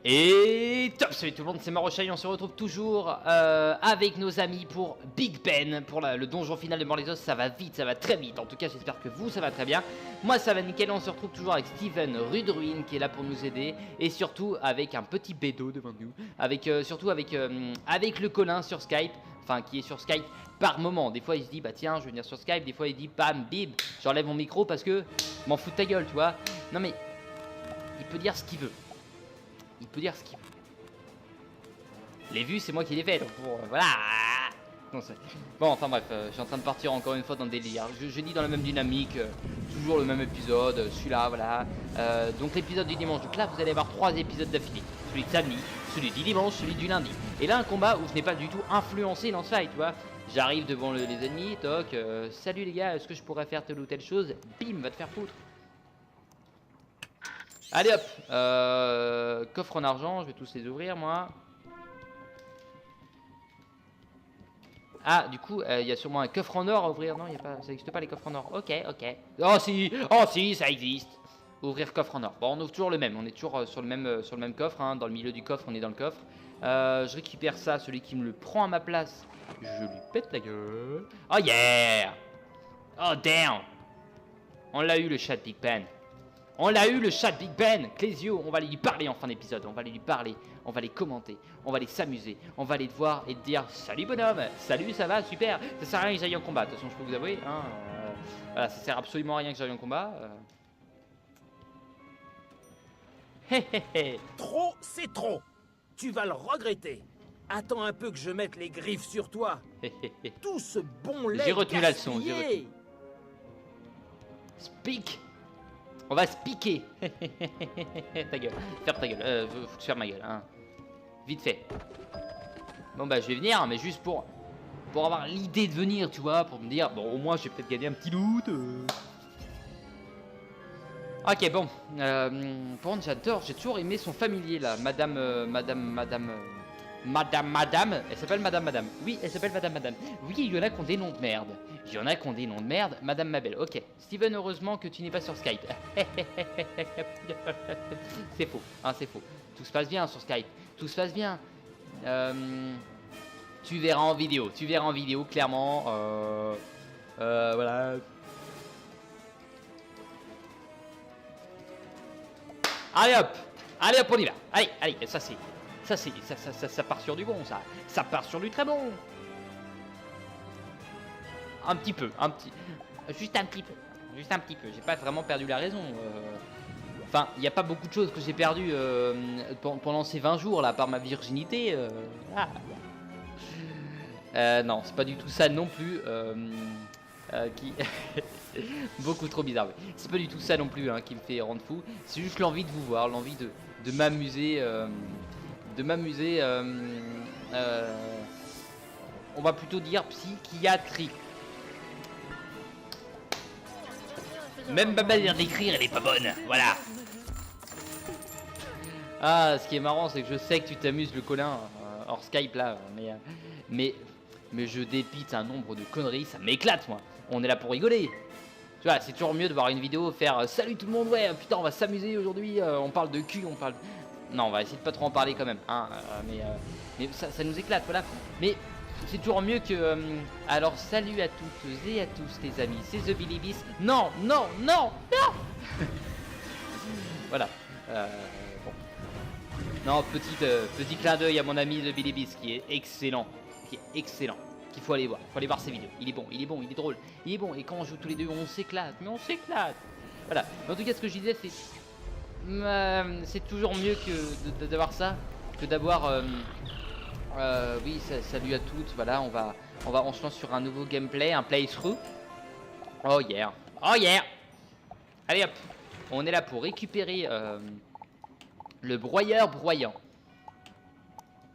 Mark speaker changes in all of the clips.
Speaker 1: Et top, salut tout le monde, c'est Marochai, on se retrouve toujours avec nos amis pour Big Ben, pour le donjon final de Morlesos. Ça va vite, ça va très vite, en tout cas j'espère que vous ça va très bien. Moi ça va nickel, on se retrouve toujours avec Steven Rudruin qui est là pour nous aider. Et surtout avec un petit bédo devant nous, surtout avec le Colin sur Skype, enfin qui est sur Skype par moment. Des fois il se dit bah tiens je vais venir sur Skype, des fois il dit bam bim, j'enlève mon micro parce que m'en fous de ta gueule tu vois. Non mais il peut dire ce qu'il veut. Il peut dire ce qu'il veut. Les vues, c'est moi qui les fais, donc voilà. Bon, enfin bref, je suis en train de partir encore une fois dans le délire. Je dis dans la même dynamique, toujours le même épisode, celui-là, voilà. Donc l'épisode du dimanche, donc là vous allez avoir 3 épisodes d'affilée. Celui de samedi, celui du dimanche, celui du lundi. Et là un combat où je n'ai pas du tout influencé dans ce fight, tu vois. J'arrive devant les ennemis, toc, salut les gars, est-ce que je pourrais faire telle ou telle chose? Bim, va te faire foutre. Allez hop, coffre en argent, je vais tous les ouvrir moi. Ah, du coup, il y a sûrement un coffre en or à ouvrir. Non, y a pas, ça n'existe pas les coffres en or. Ok, ok. Oh si, ça existe. Ouvrir coffre en or. Bon, on ouvre toujours le même. On est toujours sur le même coffre. Hein. Dans le milieu du coffre, on est dans le coffre. Je récupère ça. Celui qui me le prend à ma place, je lui pète la gueule. Oh yeah. Oh damn. On l'a eu le chat Big Ben. On l'a eu le chat Big Ben. Clésio, on va lui parler en fin d'épisode. On va lui parler. On va les commenter, on va les s'amuser, on va les voir et dire salut bonhomme, salut ça va, super, ça sert à rien que j'aille en combat, de toute façon je peux vous avouer, hein, voilà, ça sert absolument à rien que j'aille en combat.
Speaker 2: Trop, c'est trop. Tu vas le regretter. Attends un peu que je mette les griffes sur toi. Tout ce bon lait
Speaker 1: j'ai retenu la leçon,
Speaker 2: gaspillé.
Speaker 1: j'ai retenu. Speak. On va se piquer. Ta gueule, ferme ta gueule, faut que je ferme ma gueule, hein. Vite fait. Bon bah je vais venir, mais juste pour avoir l'idée de venir, tu vois, pour me dire, bon au moins j'ai peut-être gagné un petit loot. Ok bon, par contre j'adore, j'ai toujours aimé son familier là, Madame, elle s'appelle Madame. Oui, elle s'appelle Madame. Oui, il y en a qui ont des noms de merde. Il y en a qui ont des noms de merde. Madame Mabel, ok. Steven, heureusement que tu n'es pas sur Skype. C'est faux, hein, c'est faux. Tout se passe bien sur Skype. Tout se passe bien. Tu verras en vidéo. Clairement. Voilà. Allez hop, on y va. Allez, ça part sur du bon, ça. Ça part sur du très bon. Juste un petit peu. J'ai pas vraiment perdu la raison. Enfin, il n'y a pas beaucoup de choses que j'ai perdues pendant ces 20 jours là, par ma virginité. Non, c'est pas du tout ça non plus. Beaucoup trop bizarre. Ouais. C'est pas du tout ça non plus hein, qui me fait rendre fou. C'est juste l'envie de vous voir, l'envie de m'amuser. On va plutôt dire psychiatrique. Même ma manière d'écrire, elle est pas bonne. Voilà. Ah, ce qui est marrant, c'est que je sais que tu t'amuses, le Colin, hors Skype là, mais je dépite un nombre de conneries, ça m'éclate moi. On est là pour rigoler. Tu vois, c'est toujours mieux de voir une vidéo faire salut tout le monde, ouais, putain, on va s'amuser aujourd'hui, on parle de cul, on parle. Non, on va essayer de pas trop en parler quand même, hein, mais ça nous éclate, voilà. Mais c'est toujours mieux que. Alors, salut à toutes et à tous, les amis, c'est The Bilibis. Non. Voilà. Bon. Non, petit clin d'œil à mon ami The Bilibis qui est excellent. Qu'il faut aller voir. Faut aller voir ses vidéos. Il est bon, il est drôle. Il est bon. Et quand on joue tous les deux, on s'éclate. Mais on s'éclate. Voilà. Mais en tout cas, ce que je disais, c'est toujours mieux que d'avoir ça, que d'avoir. Oui, salut à toutes. Voilà, on se lance sur un nouveau gameplay, un playthrough. Oh yeah. Allez hop. On est là pour récupérer le broyeur broyant.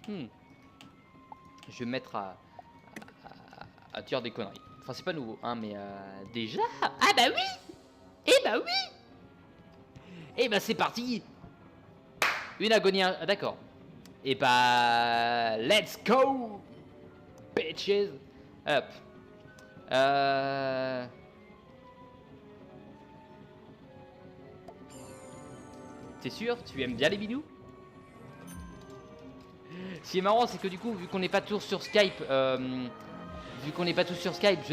Speaker 1: Je vais me mettre à dire des conneries. Enfin, c'est pas nouveau, hein, mais déjà. Ah bah oui. Eh bah c'est parti. Une agonie. Ah, d'accord. Et bah let's go, bitches. Hop. T'es sûr? Tu aimes bien les bidous? Ce qui est marrant, c'est que du coup, vu qu'on n'est pas tous sur Skype, je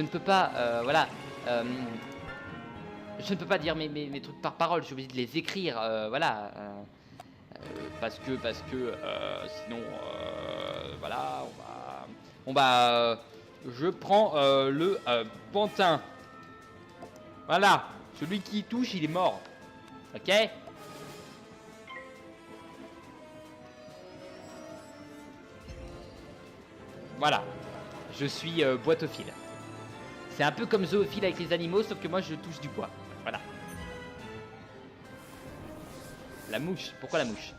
Speaker 1: ne peux pas, voilà, je ne peux pas dire mes trucs par parole. Je suis obligé de les écrire, voilà, parce que sinon, voilà, je prends le pantin. Voilà, celui qui touche, il est mort. Ok. Voilà, je suis boîtophile. C'est un peu comme zoophile avec les animaux, sauf que moi je touche du bois. Voilà. La mouche, pourquoi la mouche?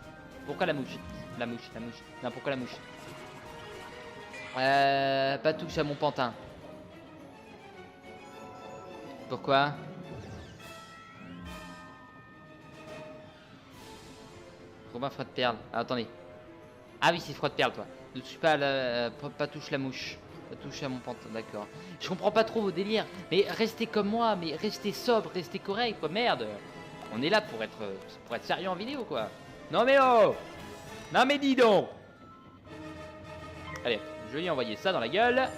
Speaker 1: Pourquoi la mouche? La mouche. Non, pourquoi la mouche? Pas touche à mon pantin. Pourquoi? Robin froid de perle. Ah, attendez. Ah oui, c'est froid de perle, toi. Ne touche pas pas touche la mouche. Pas touche à mon pantin, d'accord. Je comprends pas trop vos délires. Mais restez comme moi, mais restez sobre, restez correct, quoi. Merde. On est là pour être sérieux en vidéo, quoi. Non mais oh! Non mais dis donc! Allez, je lui ai envoyé ça dans la gueule.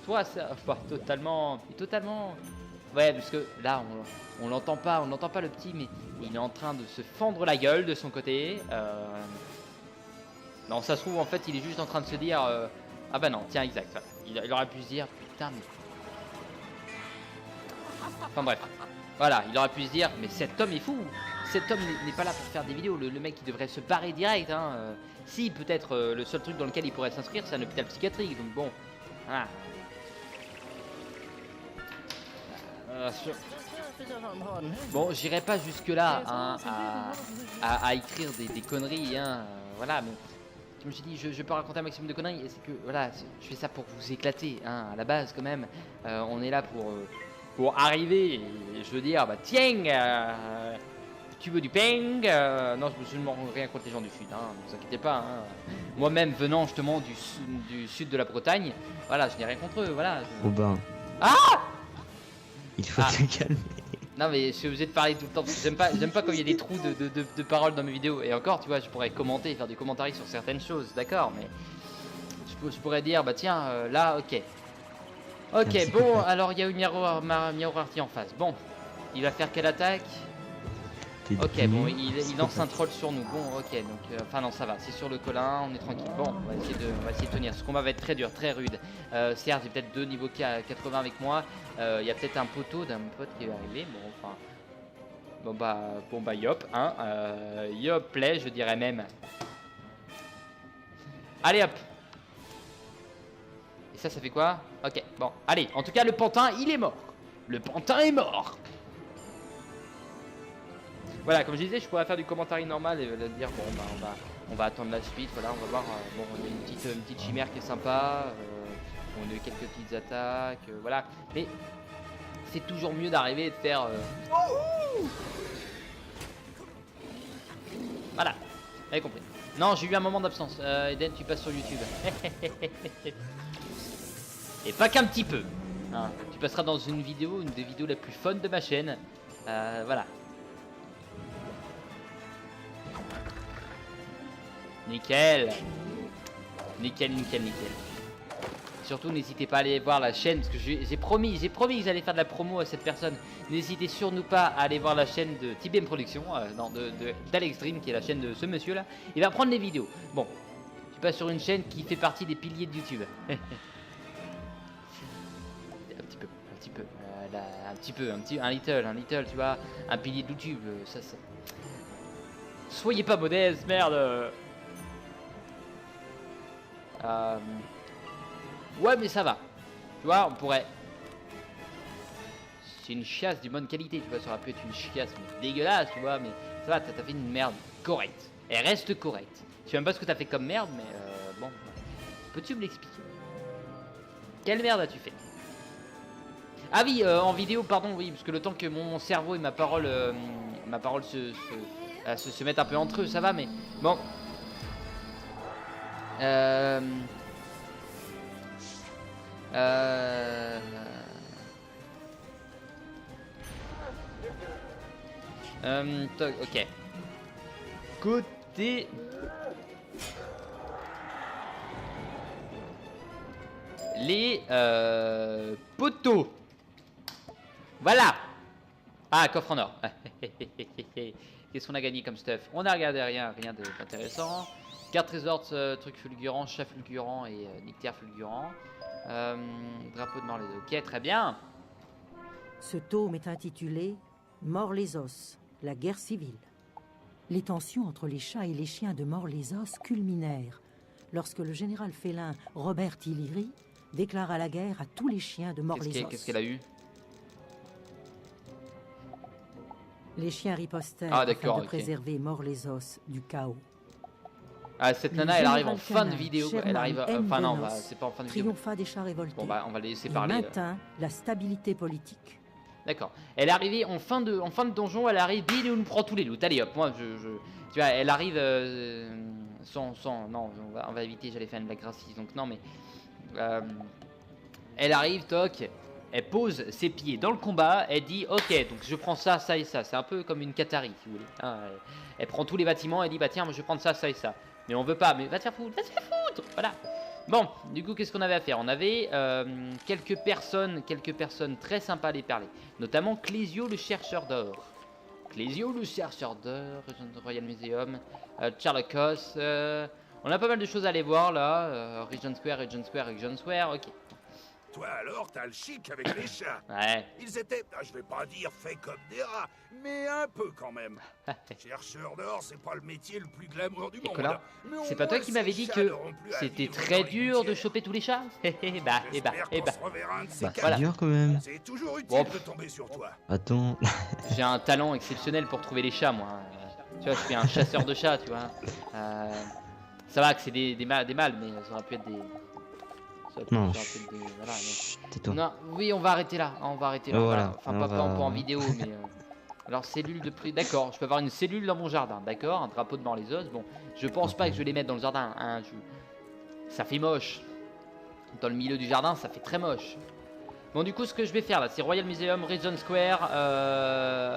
Speaker 1: Toi, ça... Enfin, totalement... Ouais, parce que là, on l'entend pas le petit, mais il est en train de se fendre la gueule de son côté. Non, ça se trouve, en fait, il est juste en train de se dire... Ah bah non, tiens, exact. Il aurait pu se dire, putain, mais... Enfin bref. Voilà, il aurait pu se dire, mais cet homme est fou. Cet homme n'est pas là pour faire des vidéos. Le mec, il devrait se barrer direct. Hein. Si, peut-être, le seul truc dans lequel il pourrait s'inscrire, c'est un hôpital psychiatrique. Donc bon, voilà. Bon, j'irai pas jusque-là hein, à écrire des conneries. Hein, voilà, mais comme je dis, je peux raconter un maximum de conneries. C'est que, voilà, je fais ça pour vous éclater. Hein, à la base, quand même. On est là pour arriver, et je veux dire, bah tiens, tu veux du peng? Non, je ne m'en rends rien contre les gens du sud, hein, ne vous inquiétez pas. Hein. Moi-même venant justement du sud de la Bretagne, voilà, je n'ai rien contre eux, voilà.
Speaker 3: Robin.
Speaker 1: Ah!
Speaker 3: Il faut te calmer.
Speaker 1: Non mais je suis obligé de parler tout le temps, j'aime pas quand il y a des trous de paroles dans mes vidéos. Et encore, tu vois, je pourrais commenter, faire du commentaire sur certaines choses, d'accord, mais je pourrais dire, bah tiens, là, ok. Ok, bon, alors il y a eu Miroirty en face. Bon, il va faire quelle attaque? Ok, bon, il lance un troll sur nous. Bon, ok, donc, enfin non, ça va, c'est sur le colin, on est tranquille. Bon, on va essayer de tenir. Ce combat va être très dur, très rude. Certes, j'ai peut-être 2 niveaux 80 avec moi. Il y a peut-être un poteau d'un pote qui va arriver. Bon, enfin, bon bah, yop, hein. Yop, play, je dirais même. Allez, hop. Et ça fait quoi? Ok, bon, allez, en tout cas, le pantin, il est mort. Le pantin est mort. Voilà, comme je disais, je pourrais faire du commentaire normal et dire, bon, bah, on va attendre la suite. Voilà, on va voir. Bon, on a une petite chimère qui est sympa. On a eu quelques petites attaques. Voilà, mais c'est toujours mieux d'arriver et de faire... Voilà, vous avez compris. Non, j'ai eu un moment d'absence. Eden, tu passes sur YouTube. Et pas qu'un petit peu. Hein. Tu passeras dans une des vidéos les plus fun de ma chaîne. Voilà. Nickel. Nickel. Surtout, n'hésitez pas à aller voir la chaîne, parce que j'ai promis que j'allais faire de la promo à cette personne. N'hésitez surtout pas à aller voir la chaîne de TBM Production, d'Alex Dream, qui est la chaîne de ce monsieur-là. Il va prendre les vidéos. Bon, tu passes sur une chaîne qui fait partie des piliers de YouTube. un little, tu vois, un pilier de YouTube, ça. Soyez pas modeste, merde. Ouais, mais ça va. Tu vois, on pourrait. C'est une chiasse d'une bonne qualité, tu vois, ça aurait pu être une chiasse mais dégueulasse, tu vois, mais ça va, t'as fait une merde correcte. Elle reste correcte. Je sais même pas ce que t'as fait comme merde, mais bon. Peux-tu me l'expliquer? Quelle merde as-tu fait? Ah oui, en vidéo, pardon, oui, parce que le temps que mon cerveau et ma parole se mettent un peu entre eux, ça va, mais bon. Ok. Côté... les poteaux. Voilà. Ah, coffre en or. Qu'est-ce qu'on a gagné comme stuff? On a regardé rien d'intéressant. Carte trésor, truc fulgurant, chat fulgurant et nectaire fulgurant. Drapeau de mort les os. Ok, très bien.
Speaker 4: Ce tome est intitulé Mort-les-Os, la guerre civile. Les tensions entre les chats et les chiens de Mort-les-Os culminèrent lorsque le général félin Robert Tilliri déclara la guerre à tous les chiens de Mort-les-Os.
Speaker 1: Qu'est-ce qu'elle a eu?
Speaker 4: Les chiens ripostèrent
Speaker 1: Ah,
Speaker 4: afin
Speaker 1: d'accord,
Speaker 4: de
Speaker 1: ok.
Speaker 4: préserver Mort-les-Os du chaos.
Speaker 1: Ah, cette
Speaker 4: Le
Speaker 1: nana, elle arrive en
Speaker 4: général
Speaker 1: fin de
Speaker 4: canin
Speaker 1: vidéo. Elle
Speaker 4: Sherman
Speaker 1: arrive.
Speaker 4: M.
Speaker 1: Enfin, non,
Speaker 4: Benos
Speaker 1: c'est pas en fin de vidéo.
Speaker 4: Triompha des chats révoltés
Speaker 1: Bon, bah, on va les laisser
Speaker 4: et
Speaker 1: parler.
Speaker 4: maintint la stabilité politique.
Speaker 1: D'accord. Elle est arrivée en fin de donjon. Elle arrive, bim, et on nous prend tous les loots. Allez hop, moi, tu vois, elle arrive sans. Non, on va éviter. J'allais faire une blague raciste, donc non, mais. Elle arrive, toc. Elle pose ses pieds dans le combat. Elle dit, ok, donc je prends ça, ça et ça. C'est un peu comme une Qatari, si vous voulez. Hein, elle prend tous les bâtiments. Elle dit, bah tiens, moi, je vais prendre ça, ça et ça. Mais on veut pas. Mais va te faire foutre, va te faire foutre. Voilà. Bon, du coup, qu'est-ce qu'on avait à faire? On avait quelques personnes très sympas à les parler. Notamment Clésio, le chercheur d'or. Clésio, le chercheur d'or, Royal Museum, Charlecos. On a pas mal de choses à aller voir là. Regent Square, ok.
Speaker 5: Toi alors, t'as le chic avec les chats.
Speaker 1: Ouais.
Speaker 5: Ils étaient, je vais pas dire faits comme des rats, mais un peu quand même. Chercheur d'or, c'est pas le métier le plus glamour du monde.
Speaker 1: Nicolas,
Speaker 5: Mais au
Speaker 1: c'est pas toi
Speaker 5: moins,
Speaker 1: qui m'avais
Speaker 5: ces
Speaker 1: dit
Speaker 5: chats
Speaker 1: que
Speaker 5: n'auront plus à
Speaker 1: c'était
Speaker 5: vivre
Speaker 1: très
Speaker 5: dans les
Speaker 1: dur de
Speaker 5: gouttières.
Speaker 1: choper tous les chats. Bah.
Speaker 5: J'espère qu'on se reverra un de ces
Speaker 3: Bah,
Speaker 5: quatre.
Speaker 1: Voilà.
Speaker 3: c'est dur quand même.
Speaker 5: C'est toujours utile
Speaker 1: Bon.
Speaker 5: de tomber sur toi.
Speaker 3: Attends.
Speaker 1: J'ai un talent exceptionnel pour trouver les chats, moi. Tu vois, je suis un chasseur de chats, tu vois. Ça va que c'est des mâles, mais ça aurait pu être des.
Speaker 3: Non,
Speaker 1: ça aurait pu être des- voilà, mais-
Speaker 3: Tais-toi.
Speaker 1: Non, oui, on va arrêter là.
Speaker 3: Voilà,
Speaker 1: Voilà. Enfin,
Speaker 3: on
Speaker 1: pas
Speaker 3: va-
Speaker 1: en vidéo, mais. Alors, cellule de prix. D'accord, je peux avoir une cellule dans mon jardin. D'accord, un drapeau devant les os. Bon, je pense pas que je vais les mettre dans le jardin. Hein, ça fait moche. Dans le milieu du jardin, ça fait très moche. Bon, du coup, ce que je vais faire là, c'est Royal Museum, Regent Square,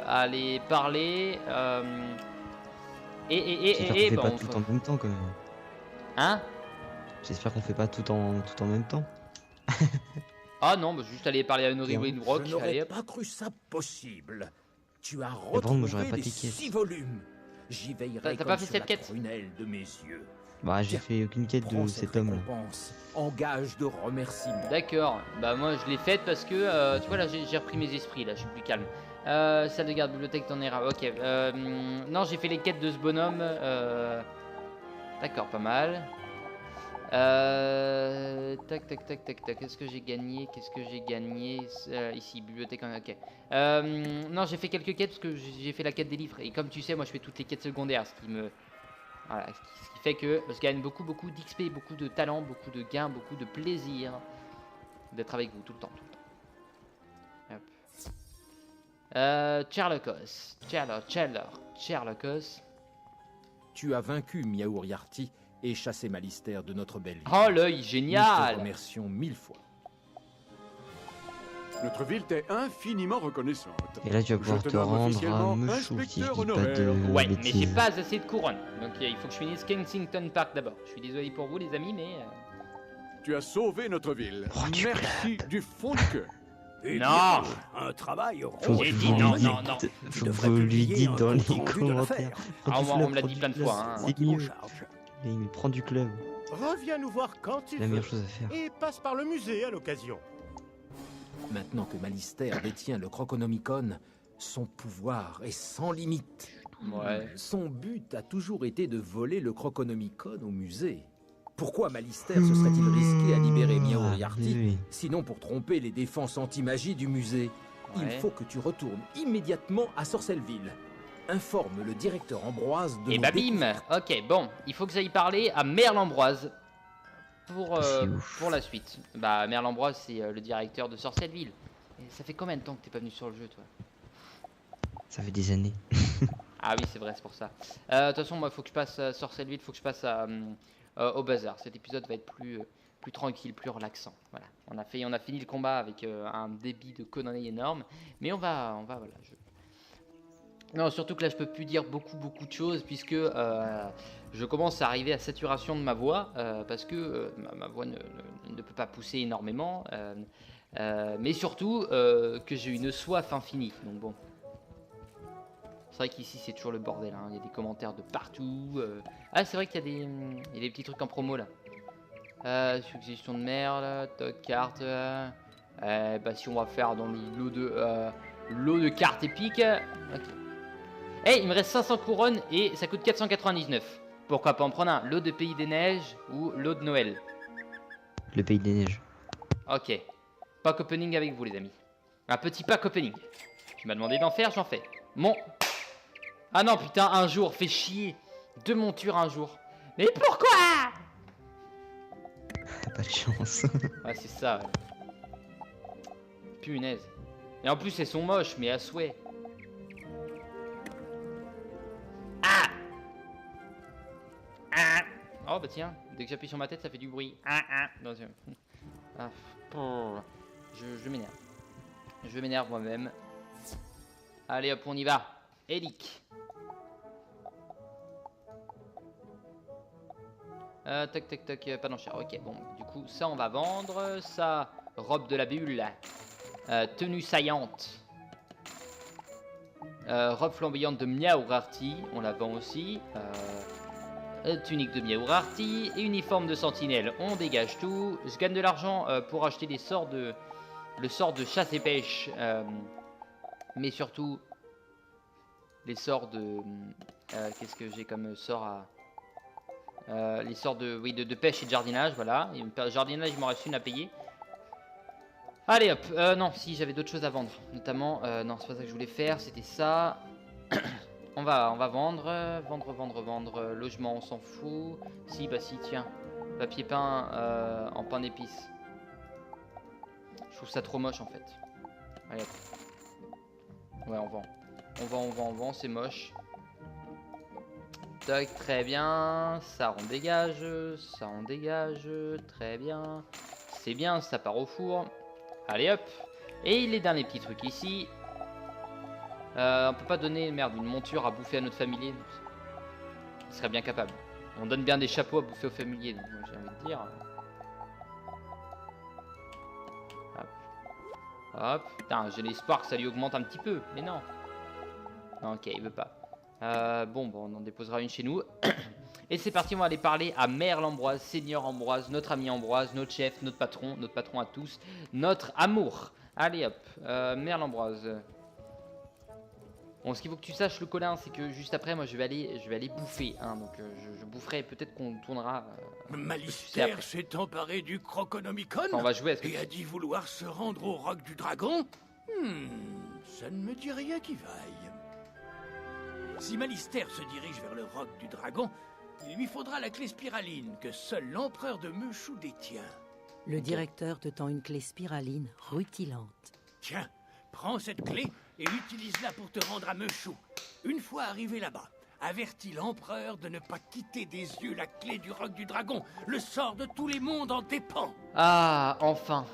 Speaker 1: aller parler.
Speaker 3: J'espère qu'on fait
Speaker 1: bon,
Speaker 3: pas tout en même temps quand même.
Speaker 1: Hein?
Speaker 3: J'espère qu'on fait pas tout en même temps.
Speaker 1: Ah non, bah, juste aller parler à Honoré
Speaker 3: Bien.
Speaker 1: Wayne-Rock.
Speaker 2: Je n'aurais
Speaker 1: Allez hop.
Speaker 2: pas cru ça possible. Tu as
Speaker 3: par contre, moi, j'aurais
Speaker 2: retrouvé
Speaker 3: pas
Speaker 2: les
Speaker 3: tes quêtes.
Speaker 2: 6 volumes. J'y veillerai
Speaker 1: T'as
Speaker 2: comme
Speaker 1: pas fait
Speaker 2: sur
Speaker 1: cette
Speaker 2: la
Speaker 1: quête?
Speaker 2: prunelle de mes yeux.
Speaker 3: Bah, j'ai
Speaker 2: Tiens,
Speaker 3: fait aucune quête
Speaker 2: Prends
Speaker 3: de
Speaker 2: cette
Speaker 3: cet homme là.
Speaker 2: récompense en gage de remerciement.
Speaker 1: D'accord, bah moi je l'ai faite parce que tu vois là j'ai repris mes esprits là, je suis plus calme. Salle de garde, bibliothèque, t'en iras. Ok, non j'ai fait les quêtes de ce bonhomme. D'accord, pas mal. Tac. Qu'est-ce que j'ai gagné? Ici, bibliothèque. Ok. Non, j'ai fait quelques quêtes parce que j'ai fait la quête des livres. Et comme tu sais, moi je fais toutes les quêtes secondaires, ce qui me. Voilà, ce qui fait que je gagne beaucoup d'XP, beaucoup de talent, beaucoup de gains, beaucoup de plaisir d'être avec vous tout le temps. Hop. Charlecos.
Speaker 2: Tu as vaincu Miaouriarty et chassé Malister de notre belle ville.
Speaker 1: Oh l'œil,
Speaker 2: Nous te
Speaker 1: génial!
Speaker 2: remercions 1000 fois.
Speaker 6: Notre ville t'est infiniment reconnaissante.
Speaker 3: Et là, tu vas pouvoir
Speaker 6: Je te
Speaker 3: te
Speaker 6: nomme
Speaker 3: rendre à
Speaker 6: officiellement
Speaker 3: Mechou si je
Speaker 6: inspecteur
Speaker 3: dis pas de
Speaker 6: honoraire.
Speaker 1: Ouais, mais
Speaker 3: bêtises.
Speaker 1: j'ai pas assez de couronne. Donc il faut que je finisse Kensington Park d'abord. Je suis désolé pour vous les amis, mais.
Speaker 6: Tu as sauvé notre ville.
Speaker 3: Oh, du
Speaker 6: Merci du fond du cœur.
Speaker 5: Eh
Speaker 1: Non.
Speaker 5: bien, un travail
Speaker 3: Faut
Speaker 5: rond.
Speaker 1: J'ai
Speaker 3: que
Speaker 1: dit
Speaker 3: vous
Speaker 1: non,
Speaker 3: lui
Speaker 1: non,
Speaker 3: dites-
Speaker 1: non.
Speaker 3: Faut
Speaker 5: devrais
Speaker 3: que vous lui
Speaker 5: publier
Speaker 3: dites
Speaker 5: un
Speaker 3: dans les
Speaker 5: compte rendu de
Speaker 3: commentaires.
Speaker 5: l'affaire.
Speaker 3: Quand
Speaker 1: Ah,
Speaker 3: tu fais
Speaker 1: on
Speaker 3: la
Speaker 1: me l'a dit plein de fois, hein.
Speaker 3: C'est
Speaker 5: En
Speaker 3: mieux.
Speaker 5: charge.
Speaker 3: Il prend du club.
Speaker 7: Reviens nous voir quand tu
Speaker 3: La
Speaker 7: veux
Speaker 3: meilleure chose à faire.
Speaker 7: et passe par le musée à l'occasion.
Speaker 2: Maintenant que Malister détient le Croconomicon, son pouvoir est sans limite.
Speaker 1: Ouais.
Speaker 2: Son but a toujours été de voler le Croconomicon au musée. Pourquoi Malister se serait-il risqué à libérer Miaouriarty,
Speaker 3: oui.
Speaker 2: sinon pour tromper les défenses anti-magie du musée? Il
Speaker 1: Ouais.
Speaker 2: faut que tu retournes immédiatement à Sorcelleville. Informe le directeur Ambroise de
Speaker 1: Et
Speaker 2: nos
Speaker 1: bah bim.
Speaker 2: découvertes.
Speaker 1: Ok, bon, il faut que j'aille parler à Merle-Ambroise
Speaker 3: C'est ouf.
Speaker 1: pour la suite. Bah Merle-Ambroise c'est le directeur de Sorcelleville. Et ça fait combien de temps que t'es pas venu sur le jeu toi?
Speaker 3: Ça fait des années.
Speaker 1: Ah oui c'est vrai c'est pour ça. De toute façon moi faut que je passe à Sorcelleville, faut que je passe au bazar. Cet épisode va être plus tranquille, plus relaxant. Voilà. On a fini le combat avec un débit de conneries énorme. Mais on va voilà. Non, surtout que là je peux plus dire beaucoup de choses puisque je commence à arriver à saturation de ma voix parce que ma voix ne peut pas pousser énormément, mais surtout que j'ai une soif infinie. Donc bon, c'est vrai qu'ici c'est toujours le bordel, hein. Il y a des commentaires de partout. Ah, c'est vrai qu'il y a des petits trucs en promo là. Suggestion de merde, toc carte. Bah si on va faire dans le lot de cartes épiques. Ok. Hey, il me reste 500 couronnes et ça coûte 499. Pourquoi pas en prendre un? Lot de Pays des Neiges ou lot de Noël?
Speaker 3: Le Pays des Neiges.
Speaker 1: Ok. Pack opening avec vous les amis. Un petit pack opening. Tu m'as demandé d'en faire, j'en fais. Mon... Ah non putain, un jour, fais chier. 2 montures un jour. Mais pourquoi?
Speaker 3: Pas de chance.
Speaker 1: Ouais, c'est ça. Ouais. Punaise. Et en plus, elles sont moches, mais à souhait. Ah! Ah! Oh bah tiens, dès que j'appuie sur ma tête, ça fait du bruit. Ah! Non, ah. Je m'énerve. Je m'énerve moi-même. Allez hop, on y va. Hélic. Tac tac tac, pas d'enchère. Ok, bon, du coup, ça on va vendre. Ça, robe de la bulle. Tenue saillante. Robe flamboyante de Miaourarti, on la vend aussi. Tunique de Miaourarti. Et uniforme de sentinelle, on dégage tout. Je gagne de l'argent pour acheter des sorts de... Le sort de chasse et pêche. Mais surtout... Les sorts de... Qu'est-ce que j'ai comme sort à... les sorts de, oui, de pêche et de jardinage, voilà. Et le jardinage, il m'en reste une à payer. Allez hop, non, si j'avais d'autres choses à vendre. Notamment, non, c'est pas ça que je voulais faire, c'était ça. on va vendre, vendre. Logement, on s'en fout. Si, bah si, tiens. Papier peint en pain d'épices. Je trouve ça trop moche en fait. Allez hop. Ouais, on vend. On vend, c'est moche. Tac, très bien. Ça on dégage. Ça on dégage. Très bien. C'est bien, ça part au four. Allez hop. Et les derniers petits trucs ici. On peut pas donner, merde, une monture à bouffer à notre familier. Il serait bien capable. On donne bien des chapeaux à bouffer aux familiers. Donc moi j'ai envie de dire. Hop. Hop. Putain, j'ai l'espoir que ça lui augmente un petit peu. Mais non. Non, ok, il veut pas. Bon, on en déposera une chez nous. Et c'est parti, on va aller parler à Merle Ambroise, Seigneur Ambroise, notre ami Ambroise, notre chef, notre patron à tous, notre amour. Allez hop, Merle Ambroise. Bon, ce qu'il faut que tu saches, le Colin, c'est que juste après, moi, je vais aller bouffer. Hein, donc, je boufferai. Peut-être qu'on tournera.
Speaker 5: Malister s'est emparé du Croconomicon
Speaker 1: on va jouer à ce
Speaker 5: et a dit vouloir se rendre au Roc du Dragon. Ça ne me dit rien qui vaille. Si Malister se dirige vers le Roc du Dragon, il lui faudra la clé spiraline que seul l'empereur de Meuchou détient.
Speaker 4: Le directeur te tend une clé spiraline rutilante.
Speaker 5: Tiens, prends cette clé et utilise-la pour te rendre à Meuchou. Une fois arrivé là-bas, avertis l'empereur de ne pas quitter des yeux la clé du Roc du Dragon. Le sort de tous les mondes en dépend.
Speaker 1: Ah, enfin.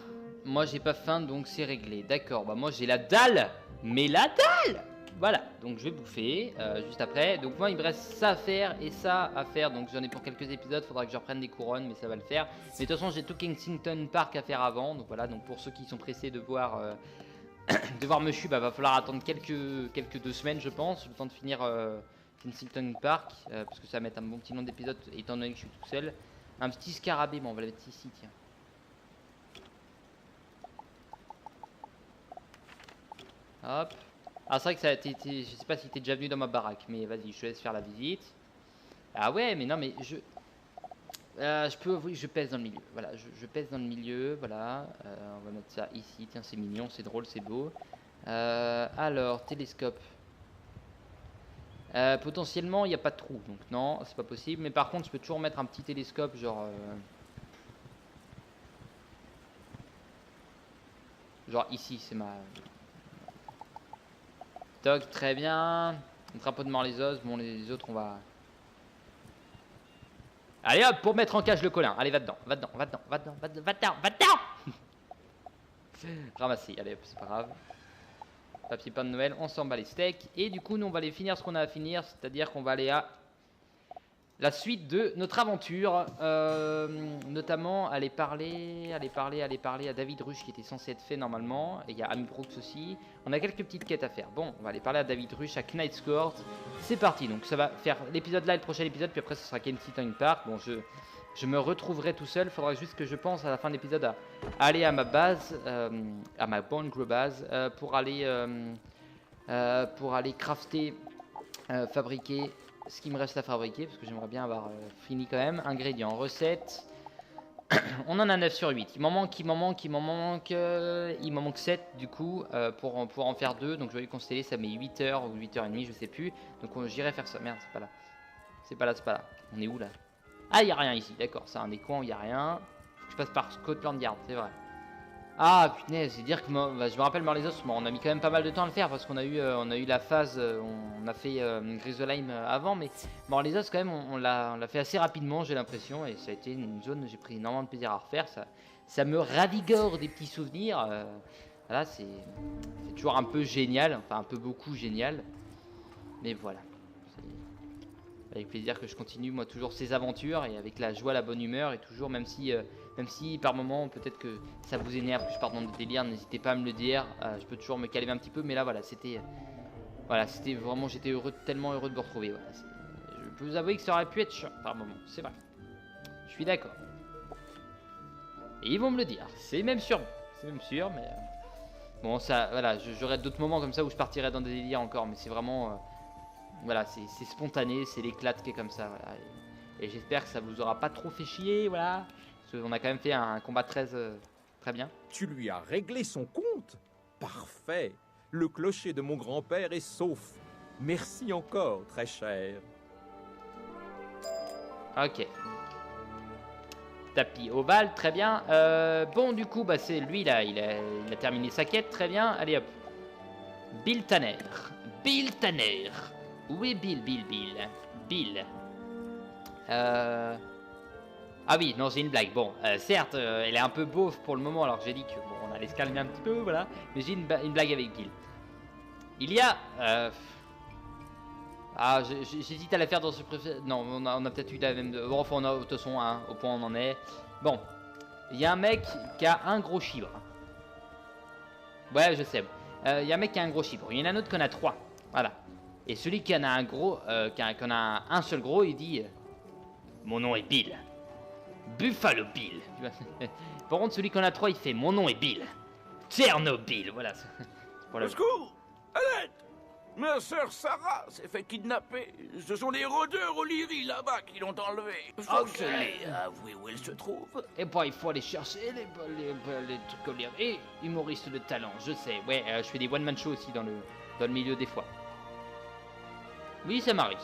Speaker 1: Moi, j'ai pas faim, donc c'est réglé. D'accord, bah moi, j'ai la dalle. Mais la dalle! Voilà, donc je vais bouffer juste après. Donc moi il me reste ça à faire et ça à faire. Donc j'en ai pour quelques épisodes, faudra que je reprenne des couronnes, mais ça va le faire. Mais de toute façon j'ai tout Kensington Park à faire avant. Donc voilà, donc pour ceux qui sont pressés de voir Meuchou, bah va falloir attendre quelques 2 semaines je pense. Le temps de finir Kensington Park. Parce que ça va mettre un bon petit nombre d'épisodes étant donné que je suis tout seul. Un petit scarabée, bon on va le mettre ici, tiens. Hop. Ah c'est vrai que ça a été, je sais pas si t'es déjà venu dans ma baraque, mais vas-y, je te laisse faire la visite. Ah ouais, mais non, mais je pèse dans le milieu. Voilà, je pèse dans le milieu, voilà. On va mettre ça ici, tiens, c'est mignon, c'est drôle, c'est beau. Alors, télescope. Potentiellement, il n'y a pas de trou, donc non, c'est pas possible. Mais par contre, je peux toujours mettre un petit télescope, genre ici, c'est ma... Toc, très bien. Un drapeau de Mort-les-Os. Bon, les autres, on va... Allez hop, pour mettre en cage le Colin. Allez, va dedans. Ramasser, allez hop, c'est pas grave. Papier peint de Noël, on s'en bat les steaks. Et du coup, nous, on va aller finir ce qu'on a à finir. C'est-à-dire qu'on va aller à la suite de notre aventure. Notamment, aller parler à David Rush qui était censé être fait normalement. Et il y a Amy Brooks aussi. On a quelques petites quêtes à faire. Bon, on va aller parler à David Rush à Knight's Court. C'est parti. Donc ça va faire l'épisode là et le prochain épisode. Puis après, ce sera Kensington Park. Bon, je me retrouverai tout seul. Il faudra juste que je pense à la fin de l'épisode à aller à ma base, à ma Bangro base, pour aller crafter, fabriquer ce qui me reste à fabriquer, parce que j'aimerais bien avoir fini quand même. Ingrédients, recettes. On en a 9 sur 8. Il m'en manque 7 du coup, pour en faire 2. Donc je vais consteller, ça met 8h ou 8h30, je sais plus. Donc j'irai faire ça. Merde, c'est pas là. C'est pas là. On est où là? Ah, il y a rien ici, d'accord. C'est un des coins où il y a rien. Faut que je passe par Scotland Yard, c'est vrai. Ah punaise, c'est dire que je me rappelle Morlesos, on a mis quand même pas mal de temps à le faire parce qu'on a eu la phase, on a fait Grisolheim avant, mais Morlesos quand même on l'a fait assez rapidement, j'ai l'impression, et ça a été une zone où j'ai pris énormément de plaisir à refaire. Ça me ravigore des petits souvenirs. Voilà, c'est toujours un peu génial, enfin un peu beaucoup génial, mais voilà. Avec plaisir que je continue moi toujours ces aventures, et avec la joie, la bonne humeur, et toujours même si par moment peut-être que ça vous énerve, que je parte dans des délires, n'hésitez pas à me le dire. Je peux toujours me calmer un petit peu, mais là voilà, c'était vraiment, j'étais tellement heureux de vous retrouver. Voilà, je peux vous avouer que ça aurait pu être chiant par moment, c'est vrai. Je suis d'accord. Et ils vont me le dire, c'est même sûr, mais bon, ça, voilà, j'aurai d'autres moments comme ça où je partirai dans des délires encore, mais c'est vraiment voilà, c'est spontané, c'est l'éclate qui est comme ça, voilà. Et j'espère que ça vous aura pas trop fait chier, voilà. Parce qu'on a quand même fait un combat très bien.
Speaker 8: Tu lui as réglé son compte? Parfait. Le clocher de mon grand-père est sauf. Merci encore, très cher.
Speaker 1: Ok. Tapis ovale, très bien. Bon, du coup, bah c'est lui là, il a terminé sa quête, très bien. Allez hop. Bill Tanner. Où est Bill. Ah oui, non, c'est une blague. Bon, certes, elle est un peu beauf pour le moment, alors que j'ai dit que bon, on allait se calmer un petit peu, voilà. Mais j'ai une blague avec Bill. Il y a... Ah, j'hésite à la faire dans ce préféré... Non, on a peut-être eu la même... Bon, enfin, on a de toute façon, hein, au point où on en est. Bon, il y a un mec qui a un gros chibre. Ouais, je sais. Il y a un mec qui a un gros chibre. Il y en a un autre qui en a 3. Voilà. Et celui qui en a un gros, qui en a un seul gros, il dit mon nom est Bill. Buffalo Bill. Par contre, celui qui en a 3, il fait mon nom est Bill. Tchernobyl, voilà.
Speaker 9: Au secours! À l'aide! Ma sœur Sarah s'est fait kidnapper. Ce sont les rôdeurs O'Leary là-bas qui l'ont enlevée. Faut que je l'ai avoué où elle se trouve.
Speaker 1: Et bah, il faut aller chercher les trucs O'Leary. Humoriste de talent, je sais. Ouais, je fais des one-man shows aussi dans le milieu des fois. Oui, ça m'arrive.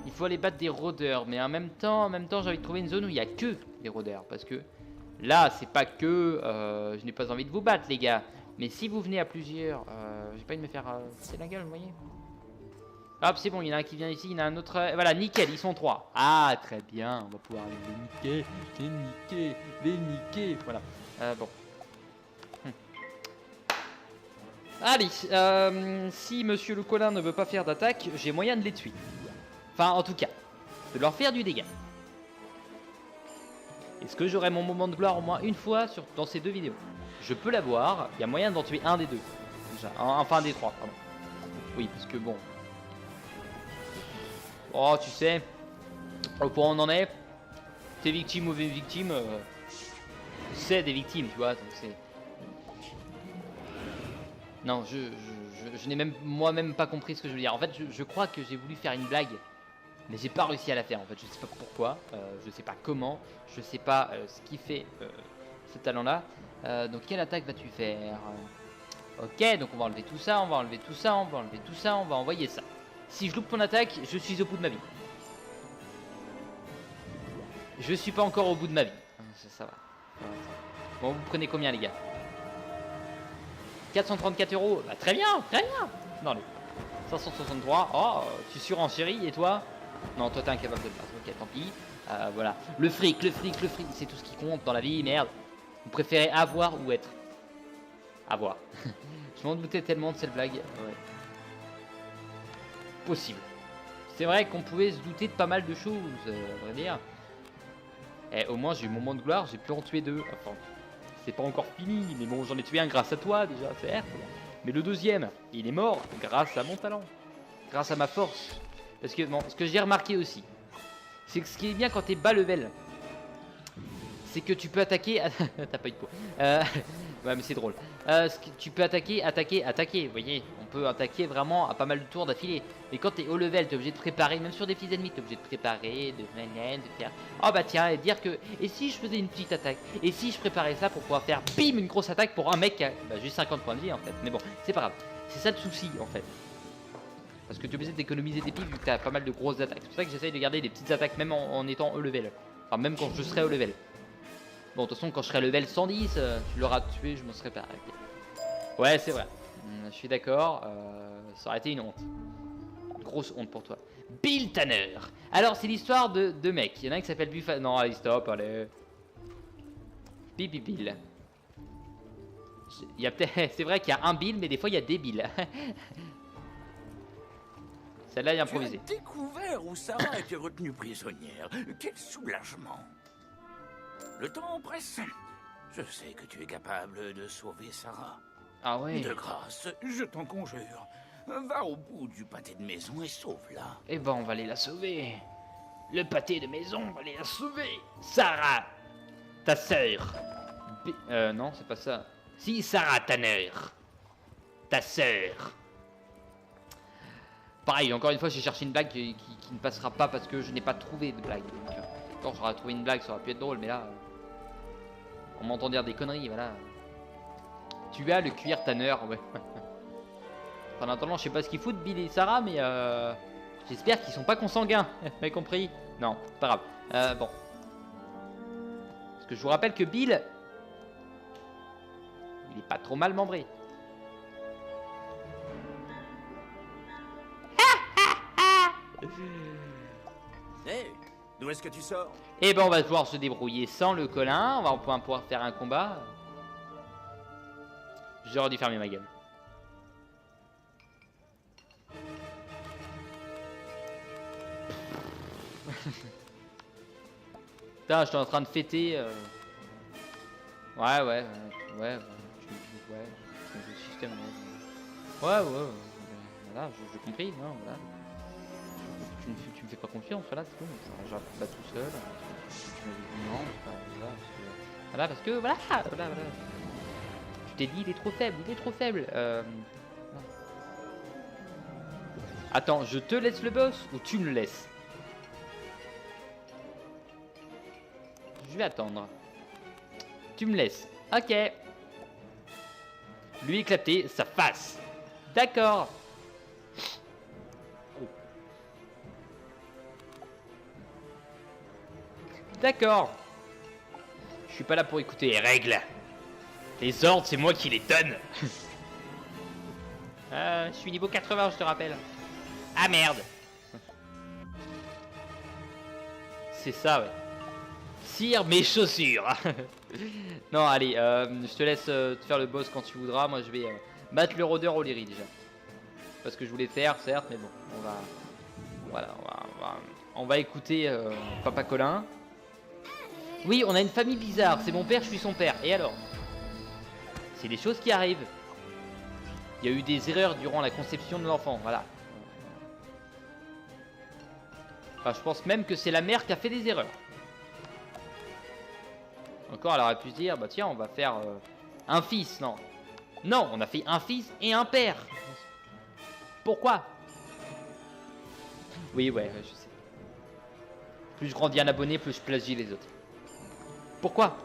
Speaker 1: Il faut aller battre des rôdeurs, mais en même temps, j'ai envie de trouver une zone où il n'y a que des rôdeurs, parce que là, c'est pas que je n'ai pas envie de vous battre, les gars. Mais si vous venez à plusieurs, j'ai pas envie de me faire c'est la gueule, vous voyez. Hop, c'est bon, il y en a un qui vient ici, il y en a un autre. Voilà, nickel, ils sont 3. Ah, très bien, on va pouvoir les niquer. Voilà. Bon. Allez, si Monsieur le Colin ne veut pas faire d'attaque, j'ai moyen de les tuer. Enfin, en tout cas, de leur faire du dégât. Est-ce que j'aurai mon moment de gloire au moins une fois dans ces 2 vidéos? Je peux l'avoir, il y a moyen d'en tuer un des 2. Déjà, enfin des 3, pardon. Oui, parce que bon... Oh, tu sais, au point où on en est, t'es victime ou victime, c'est des victimes, tu vois, donc c'est... Non, je n'ai même moi-même pas compris ce que je veux dire. En fait, je crois que j'ai voulu faire une blague, mais j'ai pas réussi à la faire. En fait, je sais pas pourquoi, je sais pas comment, je sais pas ce qui fait ce talent-là. Donc, quelle attaque vas-tu faire? Ok, donc on va enlever tout ça, on va enlever tout ça, on va enlever tout ça, on va envoyer ça. Si je loupe ton attaque, je suis au bout de ma vie. Je suis pas encore au bout de ma vie. Ça va. Bon, vous prenez combien, les gars? 434 €, bah, très bien. Non, les 563, oh, tu surenchéris, et toi? Non, toi t'es incapable de le faire, ok, tant pis. Voilà, le fric, c'est tout ce qui compte dans la vie, merde. Vous préférez avoir ou être? Avoir. Je m'en doutais tellement de cette blague, ouais. Possible. C'est vrai qu'on pouvait se douter de pas mal de choses, à vrai dire. Et au moins j'ai eu mon moment de gloire, j'ai pu en tuer 2. Enfin, c'est pas encore fini, mais bon, j'en ai tué un grâce à toi déjà, certes. Mais le deuxième, il est mort grâce à mon talent, grâce à ma force. Parce que bon, ce que j'ai remarqué aussi, c'est que ce qui est bien quand t'es bas level, c'est que tu peux attaquer. T'as pas eu de peau. Ouais, mais c'est drôle. Tu peux attaquer, vous voyez. On peut attaquer vraiment à pas mal de tours d'affilée. Mais quand t'es haut level, t'es obligé de préparer, même sur des petits ennemis, t'es obligé de préparer, de faire. Oh bah tiens, et dire que. Et si je faisais une petite attaque? Et si je préparais ça pour pouvoir faire bim une grosse attaque pour un mec qui a juste 50 points de vie en fait. Mais bon, c'est pas grave. C'est ça le souci en fait. Parce que tu es obligé d'économiser des piles vu que tu as pas mal de grosses attaques. C'est pour ça que j'essaye de garder des petites attaques même en étant haut level. Enfin, même quand je serai haut level. Bon, de toute façon, quand je serai level 110, tu l'auras tué, je m'en serais pas arrêté. Ouais, c'est vrai. Je suis d'accord. Ça aurait été une honte. Une grosse honte pour toi. Bill Tanner. Alors, c'est l'histoire de deux mecs. Il y en a un qui s'appelle Buffalo. Non, allez, stop, allez. Bill. Il y a peut-être. C'est vrai qu'il y a un Bill, mais des fois, il y a des Bill. Celle-là est improvisée.
Speaker 9: Tu as découvert où Sarah a été retenue prisonnière. Quel soulagement. Le temps presse. Je sais que tu es capable de sauver Sarah.
Speaker 1: Ah ouais.
Speaker 9: De grâce, je t'en conjure. Va au bout du pâté de maison et sauve-la.
Speaker 1: Eh ben, on va aller la sauver. Le pâté de maison, on va aller la sauver. Sarah, ta sœur. Non, c'est pas ça. Si, Sarah Tanner. Ta sœur. Pareil, encore une fois, j'ai cherché une blague qui ne passera pas parce que je n'ai pas trouvé de blague. Quand j'aurais trouvé une blague, ça aurait pu être drôle, mais là, on m'entend dire des conneries, voilà. Tu as le cuir Tanner, ouais. En attendant, je sais pas ce qu'ils foutent, Bill et Sarah, mais j'espère qu'ils sont pas consanguins. Vous avez compris? Non, pas grave. Bon. Parce que je vous rappelle que Bill, il est pas trop mal membré.
Speaker 2: Hey, d'où est-ce que tu sors?
Speaker 1: Et ben on va pouvoir se débrouiller sans le colin. On va pouvoir faire un combat. J'aurais dû fermer ma gueule. Putain, j'étais en train de fêter. Ouais. C'est le système. Ouais. Voilà, j'ai compris. Non, voilà. Tu me fais pas confiance, voilà, c'est tout. J'arrive pas tout seul. Non, voilà, parce que voilà. Tu t'es dit, il est trop faible. Attends, je te laisse le boss ou tu me le laisses? Je vais attendre. Tu me laisses. Ok. Lui éclater sa face. D'accord. D'accord. Je suis pas là pour écouter les règles. Les ordres, c'est moi qui les donne. Je suis niveau 80, je te rappelle. Ah merde. C'est ça, ouais. Cire mes chaussures. Non, allez, je te laisse te faire le boss quand tu voudras. Moi, je vais battre le rôdeur O'Leary déjà. Parce que je voulais faire, certes, mais bon, on va... Voilà, on va écouter Papa Colin. Oui, on a une famille bizarre. C'est mon père, je suis son père. Et alors? C'est des choses qui arrivent. Il y a eu des erreurs durant la conception de l'enfant, voilà. Enfin, je pense même que c'est la mère qui a fait des erreurs. Encore, elle aurait pu se dire, bah tiens, on va faire un fils, non. Non, on a fait un fils et un père. Pourquoi? Oui, ouais, je sais. Plus je grandis en abonnés, plus je plagie les autres. Pourquoi?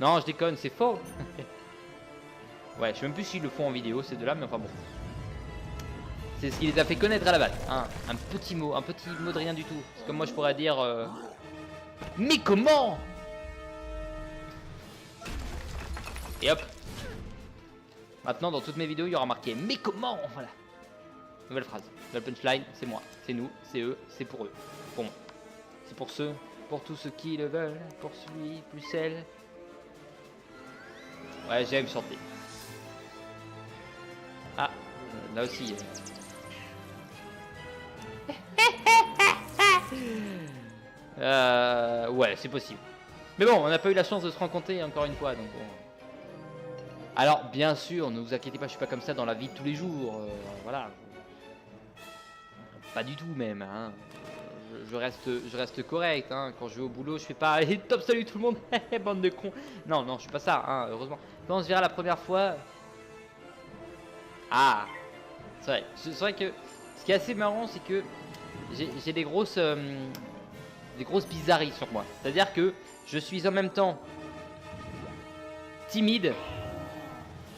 Speaker 1: Non, je déconne, c'est faux. Ouais, je sais même plus s'ils le font en vidéo, ces deux-là, mais enfin bon. C'est ce qui les a fait connaître à la base. Hein, un petit mot de rien du tout. C'est comme moi je pourrais dire... Mais comment? Et hop. Maintenant, dans toutes mes vidéos, il y aura marqué mais comment? Voilà. Nouvelle phrase. La punchline, c'est moi, c'est nous, c'est eux, c'est pour eux. Pour moi. C'est pour ceux, pour tous ceux qui le veulent, pour celui, plus celle. Ouais, j'aime chanter. Ah, là aussi. Ouais, c'est possible. Mais bon, on n'a pas eu la chance de se rencontrer encore une fois, donc bon. Alors, bien sûr, ne vous inquiétez pas, je suis pas comme ça dans la vie de tous les jours. Voilà. Pas du tout même. Hein. Je reste correct. Hein. Quand je vais au boulot, je fais pas allez, top salut tout le monde, bande de cons. Non, non, je suis pas ça, hein, heureusement. Quand on se verra la première fois. Ah, c'est vrai que ce qui est assez marrant, c'est que j'ai des grosses bizarreries sur moi. C'est-à-dire que je suis en même temps timide,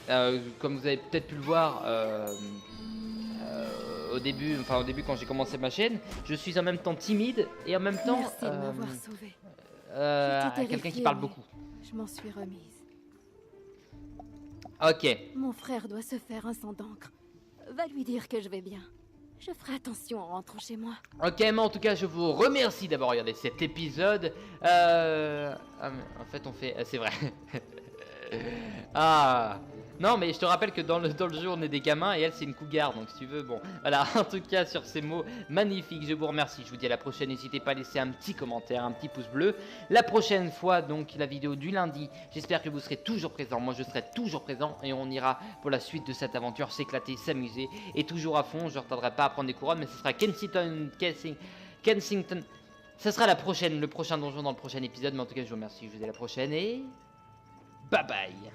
Speaker 1: comme vous avez peut-être pu le voir au début quand j'ai commencé ma chaîne. Je suis en même temps timide et en même temps
Speaker 10: merci de m'avoir sauvé.
Speaker 1: quelqu'un qui parle beaucoup.
Speaker 10: Je m'en suis remise.
Speaker 1: Ok.
Speaker 10: Mon frère doit se faire un sang d'encre. Va lui dire que je vais bien. Je ferai attention en rentrant chez moi.
Speaker 1: Ok, mais en tout cas, je vous remercie d'avoir regardé cet épisode. Ah, mais en fait, on fait... c'est vrai. Ah... Non, mais je te rappelle que dans le jeu, on est des gamins et elle, c'est une cougar. Donc, si tu veux, bon... Voilà, en tout cas, sur ces mots magnifiques, je vous remercie. Je vous dis à la prochaine. N'hésitez pas à laisser un petit commentaire, un petit pouce bleu. La prochaine fois, donc, la vidéo du lundi. J'espère que vous serez toujours présents. Moi, je serai toujours présent. Et on ira pour la suite de cette aventure, s'éclater, s'amuser. Et toujours à fond, je ne retarderai pas à prendre des couronnes. Mais ce sera Kensington. Ça sera le prochain donjon dans le prochain épisode. Mais en tout cas, je vous remercie. Je vous dis à la prochaine et... Bye bye.